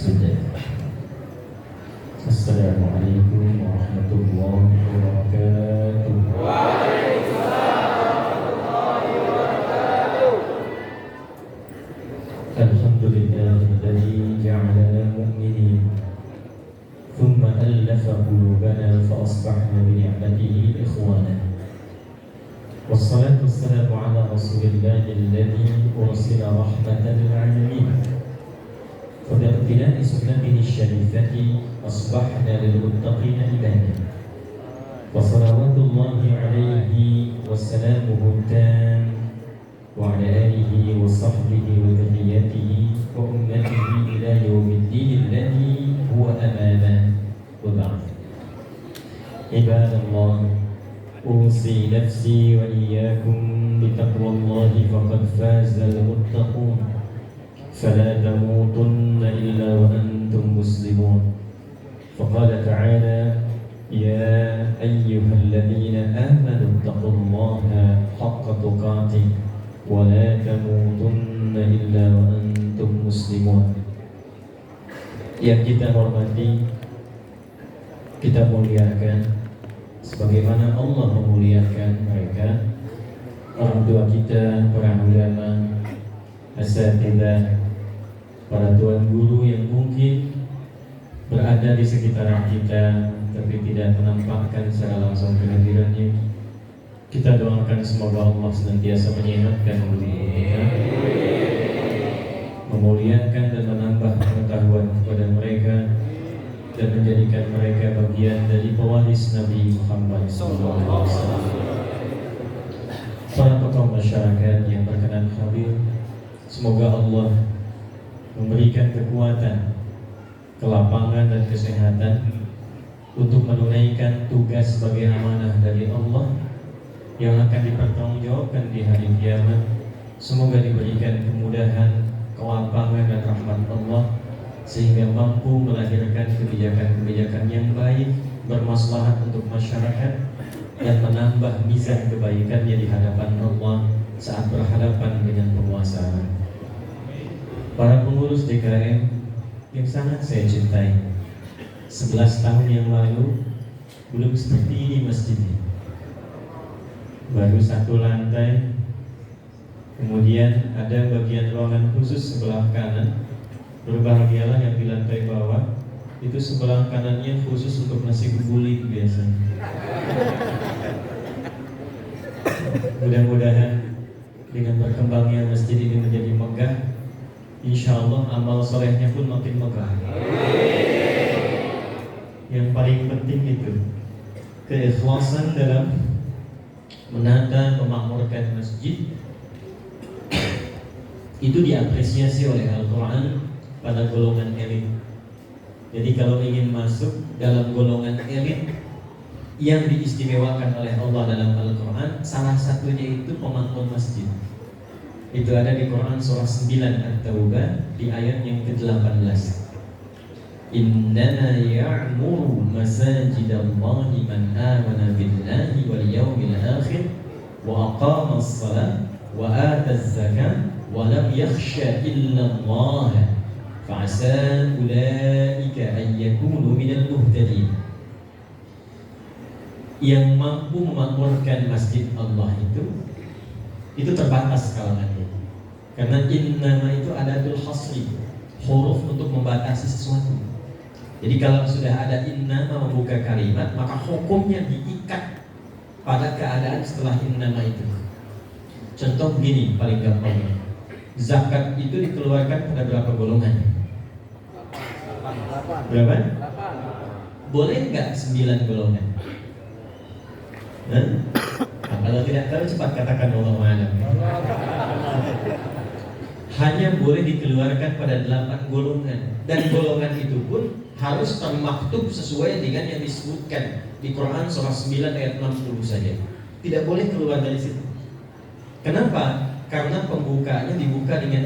Bismillah. Assalamualaikum warahmatullahi wabarakatuh. Alhamdulillahilladzi ja'alana mu'minin thumma allafa qulubana fa asbahna bi ni'matihi ikhwana. Wassalatu wassalamu ala rasulillahi alladzi ursila rahmatan lil alamin. وباقتناء سنته الشريفة أصبحنا للمتقين عبادا وصلوات الله عليه وسلامه التام وعلى آله وصحبه وذريته وأمته إلى يوم الدين الذي هو أمامه وبعد. عباد الله، أوصي نفسي وإياكم بتقوى الله فقد فاز المتقون فلا تموتن إلا وأنتم مسلمون. فقال تعالى: يا أيها الذين آمنوا اتقوا الله حق تقاته ولا تموتن إلا وأنتم مسلمون. Yang kita hormati, kita muliakan sebagaimana Allah memuliakan mereka, orang tua kita, para ulama, asatidzah, para tuan guru yang mungkin berada di sekitar kita tapi tidak menampakkan secara langsung kehadirannya. Kita doakan semoga Allah senantiasa menyehatkan mereka, memuliakan dan menambah pengetahuan kepada mereka, dan menjadikan mereka bagian dari pewaris Nabi Muhammad SAW. Para tokoh masyarakat yang berkenan hadir, semoga Allah memberikan kekuatan, kelapangan dan kesehatan untuk menunaikan tugas sebagai amanah dari Allah yang akan dipertanggungjawabkan di hari kiamat. Semoga diberikan kemudahan, kelapangan dan rahmat Allah sehingga mampu melahirkan kebijakan-kebijakan yang baik, bermaslahat untuk masyarakat dan menambah mizan kebaikannya di hadapan Allah saat berhadapan dengan penguasa. Para pengurus DKM yang sangat saya cintai, 11 tahun yang lalu belum seperti ini masjidnya, baru satu lantai, kemudian ada bagian ruangan khusus sebelah kanan. Berbahagialah yang di lantai bawah, itu sebelah kanannya khusus untuk nasi guling biasanya. Mudah-mudahan dengan berkembangnya masjid ini menjadi megah, insya Allah amal solehnya pun makin megah. Yang paling penting itu keikhlasan dalam menata, memakmurkan masjid. Itu diapresiasi oleh Al-Quran pada golongan elit. Jadi kalau ingin masuk dalam golongan elit yang diistimewakan oleh Allah dalam Al-Quran, salah satunya itu pemakmur masjid. Itu ada di Quran surah 9 At-Taubah di ayat yang ke-18. Innama ya'muru masajidallahi man amana billahi wal yawmil akhir wa aqama as-salat wa ata az-zakat wa lam yakhsha illa Allah fa'asa ulaika an yakunu minal muhtadin. Yang mampu memakmurkan masjid Allah itu terbatas kalangannya. Karena innama itu adatul hasri, huruf untuk membatasi sesuatu. Jadi kalau sudah ada innama membuka kalimat, maka hukumnya diikat pada keadaan setelah innama itu. Contoh begini paling gampang. Zakat itu dikeluarkan pada berapa golongan? 8. Berapa? 8. Boleh nggak 9 golongan? Nah, kalau tidak tahu cepat katakan wallahu a'lam. Hanya boleh dikeluarkan pada 8 golongan, dan golongan itu pun harus termaktub sesuai dengan yang disebutkan di Quran surah 9 ayat 60 saja. Tidak boleh keluar dari situ. Kenapa? Karena pembukaannya dibuka dengan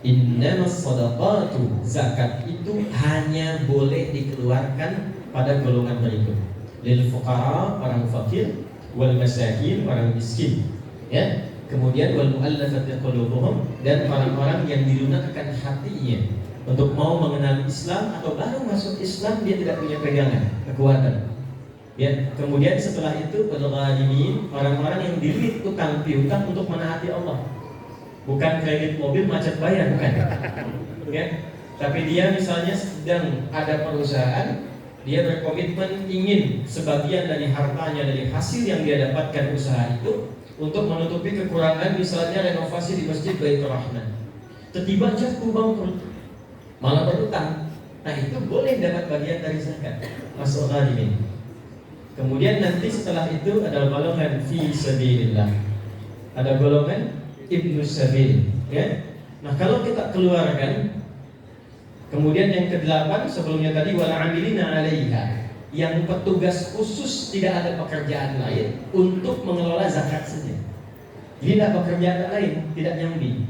innamas shadaqatu. Zakat itu hanya boleh dikeluarkan pada golongan berikut: lil fuqara, orang fakir, wal masakin, orang miskin. Ya, Kemudian wal mu'allafati qulubuhum, dan orang-orang yang dilunakkan hatinya untuk mau mengenal Islam atau baru masuk Islam, dia tidak punya pegangan, kekuatan. Ya, kemudian setelah itu wal ghalimin, orang-orang yang dililit utang piutang untuk menaati Allah. Bukan kredit mobil macet bayar, bukan. Ya, tapi dia misalnya sedang ada perusahaan, dia berkomitmen ingin sebagian dari hartanya, dari hasil yang dia dapatkan usaha itu untuk menutupi kekurangan, misalnya renovasi di Masjid Baitur Rahman. Tiba-tiba jatuh bangkrut, malah berutang. Nah, itu boleh dapat bagian dari zakat, masuk ghalimin. Kemudian nanti setelah itu ada golongan fi sabilillah, ada golongan ibnu sabil, ya. Nah, kalau kita keluarkan, kemudian yang ke-8 sebelumnya tadi wal amilina 'alaiha, yang petugas khusus, tidak ada pekerjaan lain untuk mengelola zakat saja. Jadi tidak pekerjaan lain, tidak nyambi.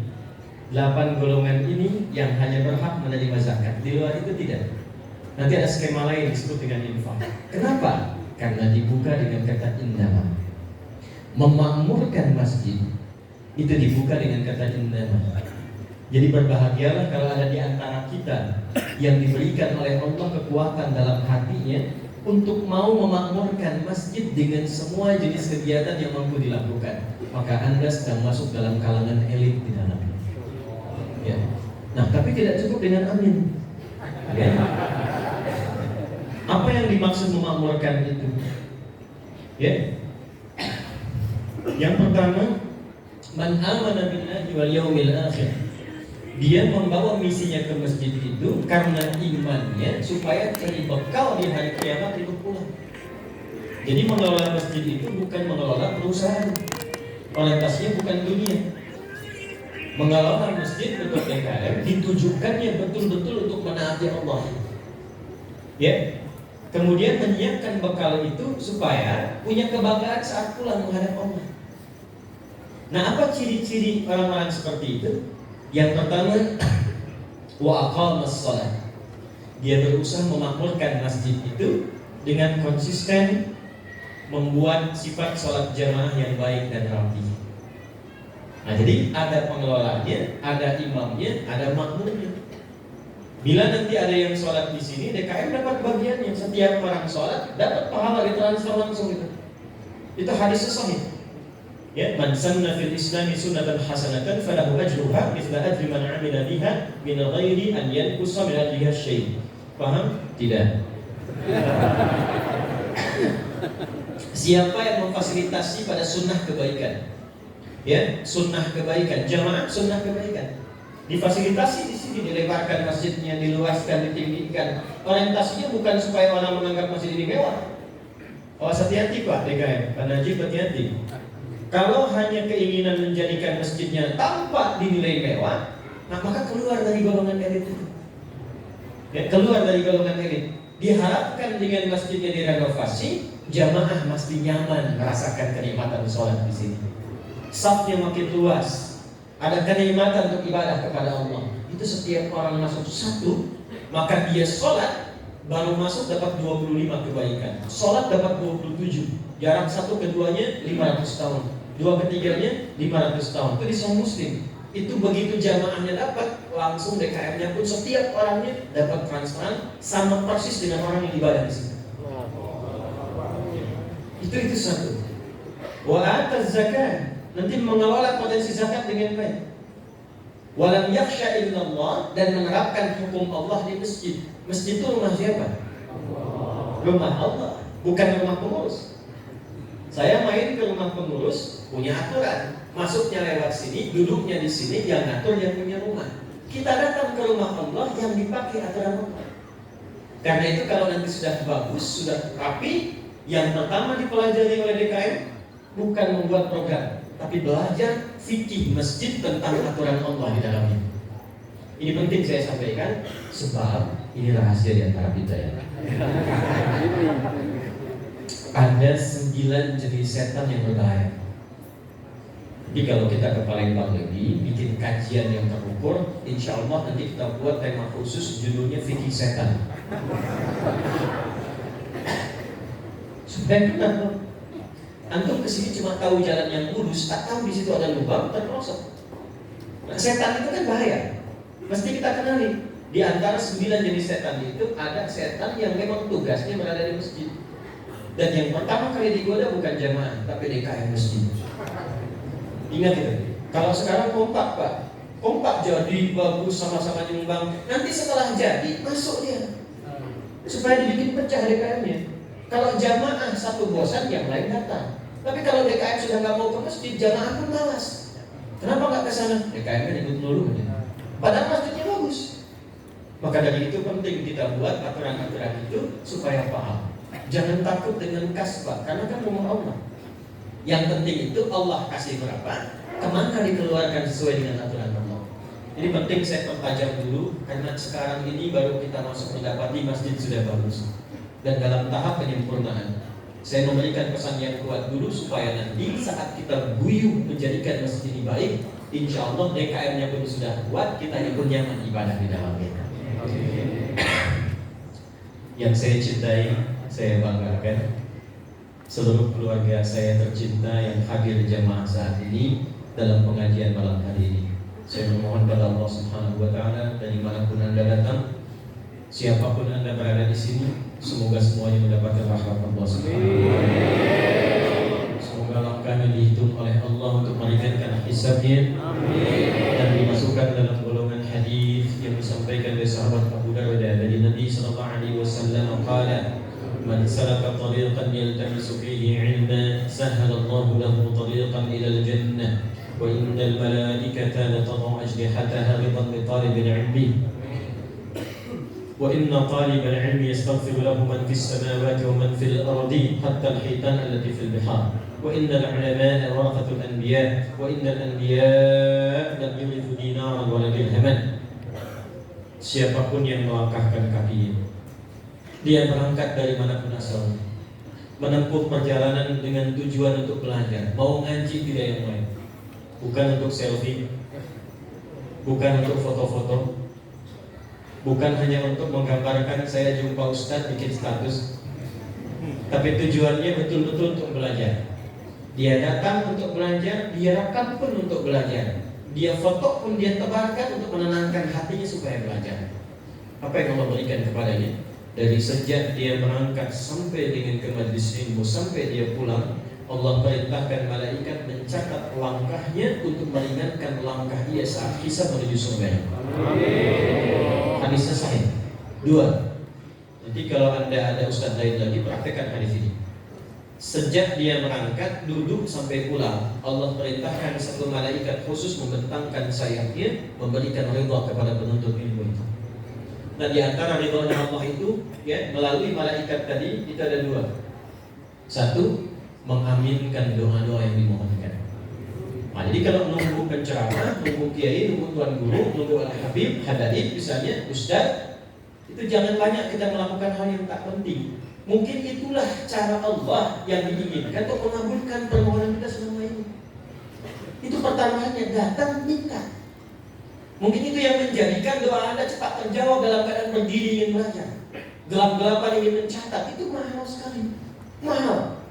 8 golongan ini yang hanya berhak menerima zakat. Di luar itu tidak. Nanti ada skema lain disebut dengan infak. Kenapa? Karena dibuka dengan kata innama. Memakmurkan masjid itu dibuka dengan kata innama. Jadi berbahagialah kalau ada di antara kita yang diberikan oleh Allah kekuatan dalam hatinya untuk mau memakmurkan masjid dengan semua jenis kegiatan yang mampu dilakukan. Maka Anda sedang masuk dalam kalangan elit di dalamnya. Ya. Nah, tapi tidak cukup dengan amin. Ya. Apa yang dimaksud memakmurkan itu? Ya. Yang pertama, man amana billahi wal yaumil akhir. Dia membawa misinya ke masjid itu karena imannya supaya cari bekal di hari kiamat itu pulang. Jadi mengelola masjid itu bukan mengelola perusahaan, orientasinya bukan dunia. Mengelola masjid untuk DKM ditujukannya betul-betul untuk menaati Allah. Ya. Kemudian menyiapkan bekal itu supaya punya kebanggaan saat pulang menghadap Allah. Nah, apa ciri-ciri orang-orang seperti itu? Yang pertama, wa aqamas shalah. Dia berusaha memakmurkan masjid itu dengan konsisten membuat sifat sholat jamaah yang baik dan rapi. Nah, jadi ada pengelolanya, ada imamnya, ada makmumnya. Bila nanti ada yang sholat di sini, DKM dapat bagiannya. Setiap orang sholat dapat pahala, ditransfer langsung itu. Itu hadis sahih. Ya, man sanna fil islami sunnatan hasanatan falahu ajruha mithla ajri man 'amila biha min ghairi an yanqusa min ajriha syai'. Paham? Tidak. Siapa yang memfasilitasi pada sunnah kebaikan? Ya, sunnah kebaikan, jamaah sunnah kebaikan. Difasilitasi di sini, dilebarkan masjidnya, diluaskan, ditinggikan. Orientasinya bukan supaya orang menganggap masjid ini mewah. Oh, hati-hati Pak DKM, Pak Najib, hati-hati. Kalau hanya keinginan menjadikan masjidnya tanpa dinilai mewah, nah maka keluar dari golongan elit itu. Ya, keluar dari golongan elit. Diharapkan dengan masjidnya direnovasi, jamaah mesti nyaman merasakan kenikmatan sholat di sini. Safnya makin luas, ada kenikmatan untuk ibadah kepada Allah. Itu setiap orang masuk satu, maka dia sholat baru masuk dapat 25 kebaikan. Sholat dapat 27. Jarak satu keduanya 500 tahun, dua ketiganya 500 tahun. Itu di Sahih Muslim. Itu begitu jamaahnya dapat, langsung DKM-nya pun setiap orangnya dapat transferan sama persis dengan orang yang ibadah di situ. Itu satu. Wa ataz zakat, nanti mengelola potensi zakat dengan baik. Walam yakhsha illallah, dan menerapkan hukum Allah di masjid. Masjid itu rumah siapa? Rumah Allah, bukan rumah pengurus. Saya main ke rumah pengurus, punya aturan. Masuknya lewat sini, duduknya di sini, yang ngatur yang punya rumah. Kita datang ke rumah Allah yang dipakai aturan Allah. Karena itu kalau nanti sudah bagus, sudah rapi, yang pertama dipelajari oleh DKM bukan membuat program, tapi belajar fikih masjid tentang aturan Allah di dalamnya. Ini penting saya sampaikan, sebab ini rahasia di antara kita ya. Ada 9 jenis setan yang berbahaya. Jadi kalau kita ke Palembang lagi bikin kajian yang terukur, insya Allah nanti kita buat tema khusus judulnya fikih setan. Supaya kenapa? Antum kesini cuma tahu jalan yang lurus, tak tahu di situ ada lubang, terperosok. Nah, setan itu kan bahaya. Mesti kita kenali. Di antara 9 jenis setan itu ada setan yang memang tugasnya berada di masjid. Dan yang pertama kali digoda bukan jamaah, tapi DKM masjid. Ingat itu. Kalau sekarang kompak Pak, kompak jadi bagus sama-sama nyumbang. Nanti setelah jadi masuk dia, supaya dibikin pecah DKM-nya. Kalau jamaah satu bosan, yang lain datang. Tapi kalau DKM sudah nggak mau ke masjid, jamaah pun malas. Kenapa nggak ke sana? DKM-nya ikut dulu. Padahal masjidnya bagus. Maka dari itu penting kita buat aturan-aturan itu supaya paham. Jangan takut dengan kas Pak, karena kan rumah Allah. Yang penting itu Allah kasih berapa, kemana dikeluarkan sesuai dengan aturan Allah. Ini penting saya pertajam dulu, karena sekarang ini baru kita masuk mendapati masjid sudah bagus dan dalam tahap penyempurnaan. Saya memberikan pesan yang kuat dulu supaya nanti saat kita guyup menjadikan masjid ini baik, insya Allah DKM-nya pun sudah kuat, kita pun nyaman ibadah di dalamnya. Yang saya cintai, saya banggakan seluruh keluarga saya tercinta yang hadir jamaah saat ini dalam pengajian malam hari ini. Saya memohon kepada Allah Subhanahu wa taala, dari manapun Anda datang, siapapun Anda berada di sini, semoga semuanya mendapatkan rahmat Allah Subhanahu wa taala. Semoga langkahnya dihitung oleh Allah untuk meringankan hisabnya. Dan dimasukkan dalam golongan hadis yang disampaikan oleh sahabat Abu Darda dari Nabi sallallahu alaihi wasallam qala man salaka tariqan yaltamisu fihi 'ilman sahhalallahu lahu tariqan ila al-jannah wa innal malaikata la tad'u ajnihataha ridan li talibil 'ilmi wa inna talibal 'ilmi yastaghfiru lahu man fis samawati wa man fil ardi hatta al-hitan allati fil bihar wa innal 'ulama'a warathatul anbiya wa innal anbiya lam yurithu dinaran wa la dirhaman. Siapapun yang melangkahkan kakinya, dia berangkat dari manapun asalnya, menempuh perjalanan dengan tujuan untuk belajar, mau ngaji tidak yang lain, bukan untuk selfie, bukan untuk foto-foto, bukan hanya untuk menggambarkan saya jumpa ustadz bikin status, tapi tujuannya betul-betul untuk belajar. Dia datang untuk belajar, dia rekam pun untuk belajar, dia foto pun dia tebarkan untuk menenangkan hatinya supaya belajar. Apa yang Allah berikan kepadanya? Dari sejak dia berangkat sampai dengan ke majlis ilmu, sampai dia pulang, Allah perintahkan malaikat mencatat langkahnya untuk meringankan langkah dia saat hisab menuju surga. Hadisnya sahih. 2. Nanti kalau Anda ada ustaz lain lagi, praktekkan hadis ini. Sejak dia berangkat, duduk sampai pulang, Allah perintahkan satu malaikat khusus membentangkan sayapnya, memberikan ridha kepada penuntut ilmu itu. Dan di antara ridhonya Allah itu, ya, melalui malaikat tadi itu ada 2. 1, mengaminkan doa-doa yang dimohonkan. Nah, jadi kalau nunggu penceramah, nunggu kiai, nunggu tuan guru, nunggu al-habib, hadaib, misalnya ustaz, itu jangan banyak kita melakukan hal yang tak penting. Mungkin itulah cara Allah yang diinginkan untuk mengabulkan permohonan kita selama ini. Itu pertamanya, datang minta. Mungkin itu yang menjadikan doa Anda cepat terjawab dalam keadaan berdiri ingin belajar, gelap-gelapan ingin mencatat. Itu mahal sekali, mahal.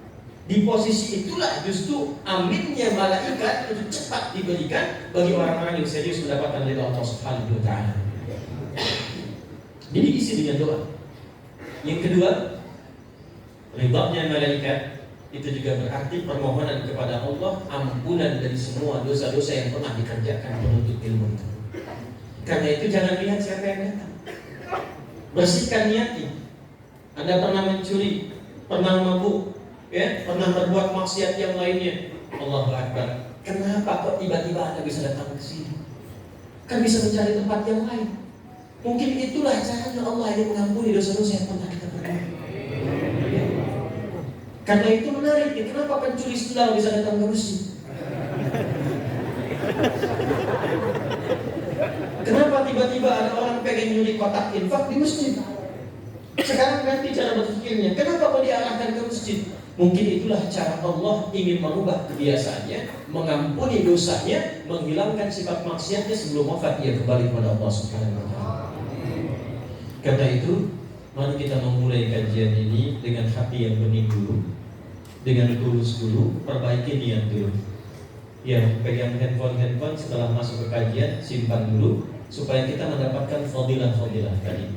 Di posisi itulah justru aminnya malaikat itu cepat diberikan bagi orang-orang yang serius mendapatkan ridha Allah Subhanahu wa taala. Jadi isi dengan doa. Yang kedua, ridhanya malaikat itu juga berarti permohonan kepada Allah ampunan dari semua dosa-dosa yang pernah dikerjakan penuntut ilmu itu. Karena itu jangan lihat siapa yang datang, bersihkan niatnya. Anda pernah mencuri, pernah mabuk, ya, pernah berbuat maksiat yang lainnya. Allahu Akbar. Kenapa kok tiba-tiba Anda bisa datang ke sini? Kan bisa mencari tempat yang lain. Mungkin itulah caranya Allah yang mengampuni dosa-dosa yang pernah kita perbuat. Karena itu menarik. Kenapa pencuri sendal bisa datang ke masjid? Kenapa tiba-tiba ada orang pengen nyuri kotak infak di masjid? Sekarang ganti cara berpikirnya. Kenapa kok diarahkan ke masjid? Mungkin itulah cara Allah ingin merubah kebiasaannya, mengampuni dosanya, menghilangkan sifat maksiatnya sebelum wafat dia kembali kepada Allah Subhanahu wa taala. Karena itu, mari kita memulai kajian ini dengan hati yang bening dulu. dengan tulus dulu, perbaiki niat dulu. Ya, pegang handphone setelah masuk ke kajian, simpan dulu supaya kita mendapatkan fadilah-fadilah tadi.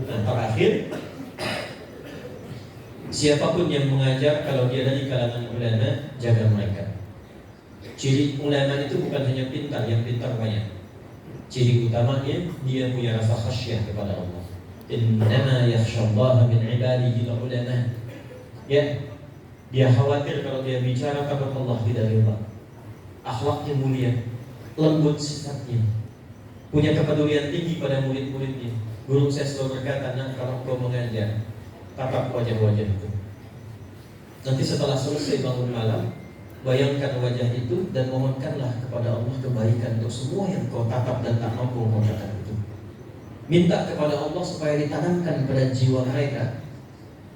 Nah, terakhir, siapapun yang mengajar kalau dia dari kalangan ulama, jaga mereka. Ciri ulama itu bukan hanya pintar, yang pintar banyak. Ciri utamanya dia punya rasa khasyah kepada Allah. Innama yakhshallaha min ibadihi ulama. Ya, dia khawatir kalau dia bicara takut Allah tidak ridha. Akhlaknya mulia, lembut sifatnya, punya kepedulian tinggi pada murid-muridnya. Guru saya selalu berkata, nah kalau kau mengajar, tatap wajah-wajah itu. Nanti setelah selesai bangun malam, bayangkan wajah itu dan mohonkanlah kepada Allah kebaikan untuk semua yang kau tatap dan tak mampu kau tatap itu. Minta kepada Allah supaya ditanamkan pada jiwa mereka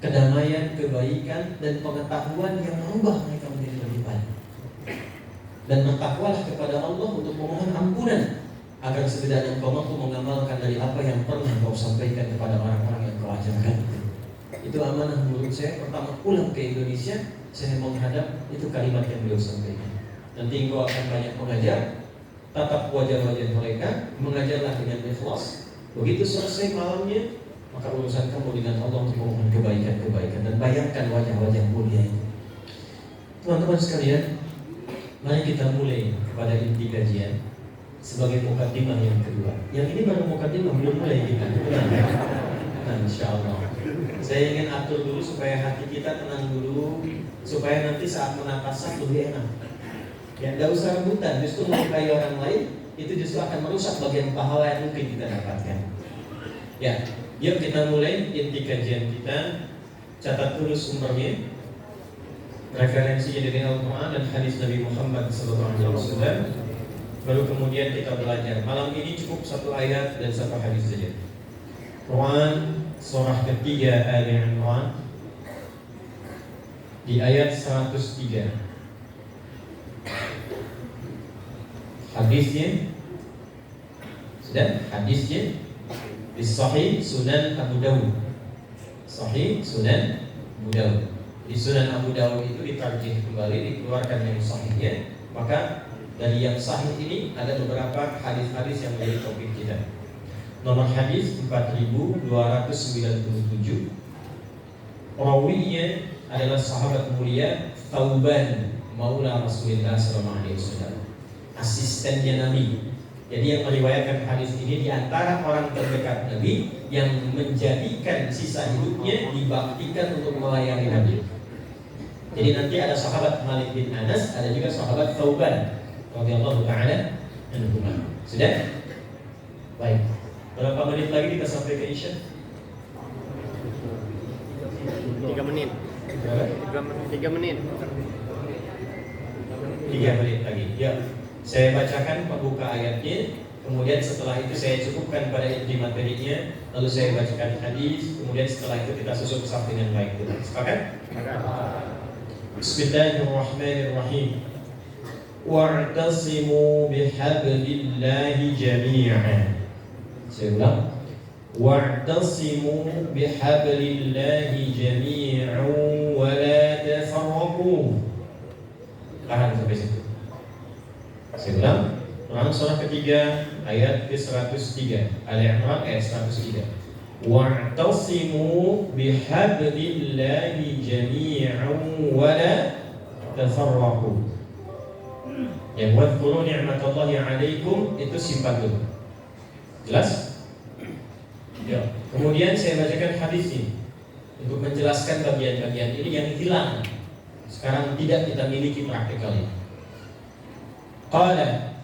kedamaian, kebaikan, dan pengetahuan yang merubah mereka menjadi lebih baik. Dan bertakwalah kepada Allah untuk memohon ampunan agar setidaknya engkau mampu mengamalkan dari apa yang pernah kau sampaikan kepada orang-orang yang kau ajarkan. Itu amanah menurut saya. Pertama pulang ke Indonesia, saya menghadap itu kalimat yang beliau sampaikan. Nanti engkau akan banyak mengajar, tatap wajah-wajah mereka, mengajarlah dengan ikhlas. Begitu selesai malamnya, maka urusan kamu dengan Allah untuk memohon kebaikan-kebaikan. Dan bayangkan wajah-wajah mulia itu. Teman-teman sekalian, mari kita mulai kepada inti kajian sebagai mukadimah yang kedua. Yang ini baru mukadimah, belum mulai kita. Nah, insyaallah. Saya ingin atur dulu supaya hati kita tenang dulu, supaya nanti saat menata saf lebih enak. Ya, tidak usah rebutan, justru melukai orang lain itu justru akan merusak bagian pahala yang mungkin kita dapatkan. Ya, yuk kita mulai inti kajian kita. Catat dulu sumbernya, referensinya dari Al-Quran dan hadis Nabi Muhammad SAW. Baru kemudian kita belajar. Malam ini cukup satu ayat dan satu hadis saja. Quran surah ketiga Ali Imran di ayat 103. Hadisnya sudah, hadisnya di Sahih Sunan Abu Dawud. Sahih Sunan Abu Dawud. Di Sunan Abu Dawud itu ditarjih kembali, dikeluarkan yang sahihnya. Maka dari yang sahih ini ada beberapa hadis-hadis yang menjadi topik kita. Nomor hadis 4297. Rawinya adalah sahabat mulia Thauban Maula Rasulullah SAW, asistennya Nabi. Jadi yang meriwayatkan hadis ini di antara orang terdekat Nabi yang menjadikan sisa hidupnya dibaktikan untuk melayani Nabi. Jadi nanti ada sahabat Malik bin Anas, ada juga sahabat Thauban radhiyallahu ta'ala anhuma. Sudah? Baik. Berapa menit lagi kita sampai ke Isya? 3 menit. 3 menit. 3 menit lagi. Ya. Saya bacakan pembuka ayatnya, kemudian setelah itu saya cukupkan pada inti materinya, lalu saya bacakan hadis, kemudian setelah itu kita susun saf dengan baik. Sepakat? Bismillahirrahmanirrahim. Wa'tasimu bihablillahi jami'an. Saya ulang. Wa'tasimu bihablillahi jami'an wa la tafarraqu. Tahan sampai situ. Saya ulang. Quran surah ketiga ayat ke-103. Ali Imran ayat 103. Wa'tasimu bihablillahi jami'an wa la tafarraqu. Yang wadhkuru ni'matallahi 'alaikum itu simpan dulu. Jelas? Ya. Kemudian saya bacakan hadis ini untuk menjelaskan bagian-bagian ini yang hilang sekarang tidak kita miliki praktikalnya. Qala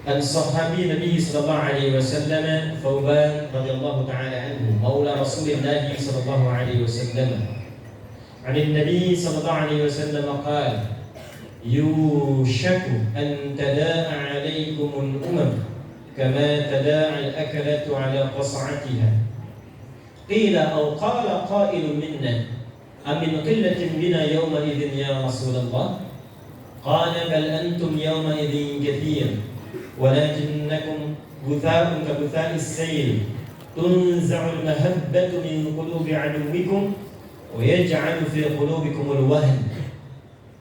Al-Sahabi Nabi sallallahu alaihi wasallam Thauban radhiyallahu ta'ala anhu maula Rasulillah sallallahu alaihi wasallam عن النبي صلى الله عليه وسلم قال يوشك أن تداعى عليكم الأمم كما تداعى الأكلة على قصعتها قيل أو قال قائل منا أمن قلة بنا يومئذ يا رسول الله قال بل أنتم يومئذ كثير ولكنكم غثاء كغثاء السيل تنزع المهبة من قلوب عدوكم wa yaj'alu fi qulubikumul wahn.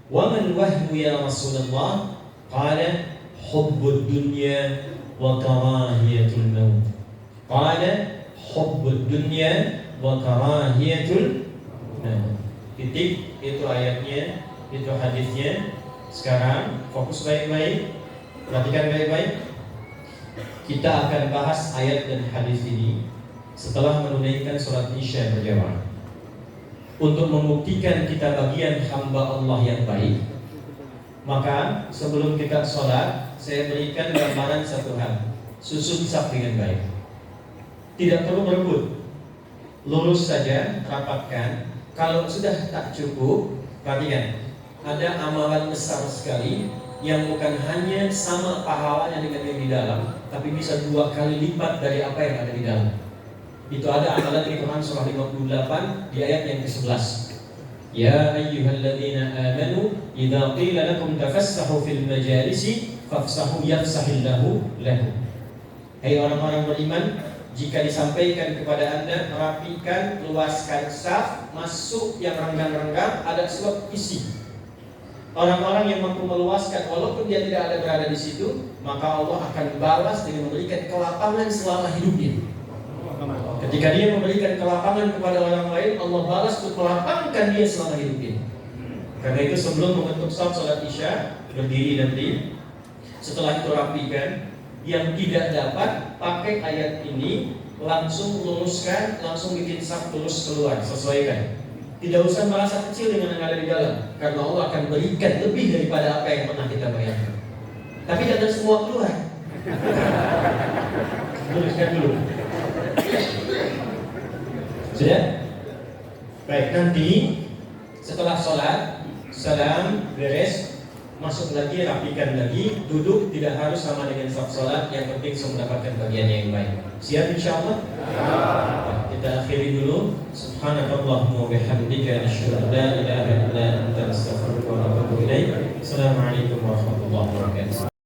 Wa man wahnu ya Rasulullah? Qala hubbud dunya wa karahiyatul maut. Qala hubbud dunya wa karahiyatul maut. Titik, itu ayatnya, itu hadisnya. Sekarang fokus baik-baik, perhatikan baik-baik. Kita akan bahas ayat dan hadis ini setelah menunaikan sholat Isya berjamaah. Untuk membuktikan kita bagian hamba Allah yang baik, maka sebelum kita sholat, saya berikan gambaran satu hal: susun saf dengan baik. Tidak perlu berebut, lurus saja, rapatkan. Kalau sudah tak cukup, perhatikan, ada amalan besar sekali yang bukan hanya sama pahalanya dengan yang di dalam, tapi bisa 2 kali lipat dari apa yang ada di dalam. Itu ada amalan di Quran surah 58 di ayat yang ke-11. Ya ayyuhalladzina amanu idza qila lakum tafassahu fil majalisi fafsahu yafsahillahu lakum. Hai orang-orang beriman, jika disampaikan kepada Anda, rapikan, luaskan saf, masuk yang renggang-renggang, ada slot isi. Orang-orang yang mampu meluaskan, walaupun dia tidak ada berada di situ, maka Allah akan balas dengan memberikan kelapangan selama hidupnya. Ketika dia memberikan kelapangan kepada orang lain, Allah balas untuk melapangkan dia selama hidupnya. Karena itu sebelum membentuk saf salat Isya, berdiri nanti. Setelah itu rapikan. Yang tidak dapat, pakai ayat ini, langsung luruskan, langsung bikin saf lurus keluar, sesuaikan. Tidak usah merasa kecil dengan yang ada di dalam, karena Allah akan berikan lebih daripada apa yang pernah kita bayangkan. Tapi jangan semua keluar. Luruskan dulu. Sudah? Baik, nanti setelah sholat, salam, beres, masuk lagi, rapikan lagi, duduk, tidak harus sama dengan saf sholat, yang penting semua mendapatkan bagian yang baik. Siap insyaallah? Kita akhiri dulu. Subhanakallahumma wa bihamdika asyhadu an la ilaha illa anta astaghfiruka wa atubu ilaik. Assalamualaikum warahmatullahi wabarakatuh.